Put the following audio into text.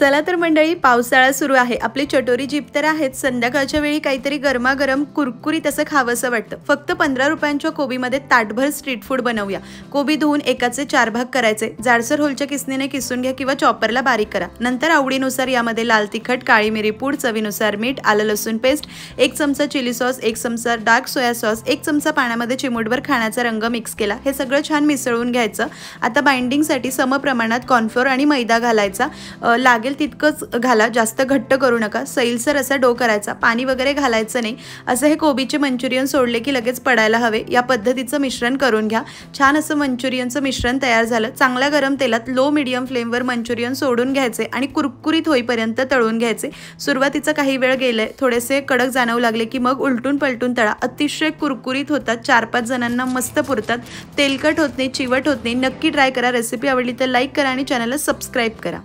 चला तर मंडळी, पावसाळा सुरू आहे। आपली चटोरी जीभ तर आहेच, संध्याकाळच्या वेळी काहीतरी गरमागरम कुरकुरीत असं खावंसं वाटतं। फक्त 15 रुपयांच्या कोबीमध्ये ताटभर स्ट्रीट फूड बनवूया। कोबी धुवून एकाचे 4 भाग करायचे, जाडसर होलच्या किसणीने किसून घ्या किंवा चॉपरला बारीक करा। नंतर आवडीनुसार यामध्ये लाल तिखट, काळी मिरी पूड, चवीनुसार मीठ, आलं लसूण पेस्ट, 1 चमचा चिली सॉस, 1 चमचा डार्क सोया सॉस, 1 चमचा पाण्यामध्ये चिमूटभर खाण्याचा रंग मिक्स केला। हे सगळं छान मिसळून घ्यायचं। आता बाइंडिंगसाठी समप्रमाणात कॉर्नफ्लोअर आणि मैदा घालायचा, लागेल तितकंच घाला, जास्त घट्ट करू नका। सैलसर असा डो करायचा, पाणी वगैरे घालायचं नाही। असं हे कोबीचे मंचुरियन सोडले की लगेच पडायला हवे, या पद्धतीचं मिश्रण करून घ्या। छान असं मंचुरियनचं मिश्रण तयार झालं। चांगल्या गरम तेलात लो मीडियम फ्लेमवर मंचुरियन सोडून घ्यायचे आणि कुरकुरीत होईपर्यंत तळून घ्यायचे। सुरुवातीचा काही वेळ गेले, थोडेसे कडक जाणवू लागले की मग उलटून पलटून तळा। अतिशय कुरकुरीत होतात, 4-5 जणांना मस्त पुरतात, तेलकट होत नाही, चिवट होत नाही। नक्की ट्राय करा। रेसिपी आवडली तर लाईक करा आणि चॅनलला सबस्क्राईब करा।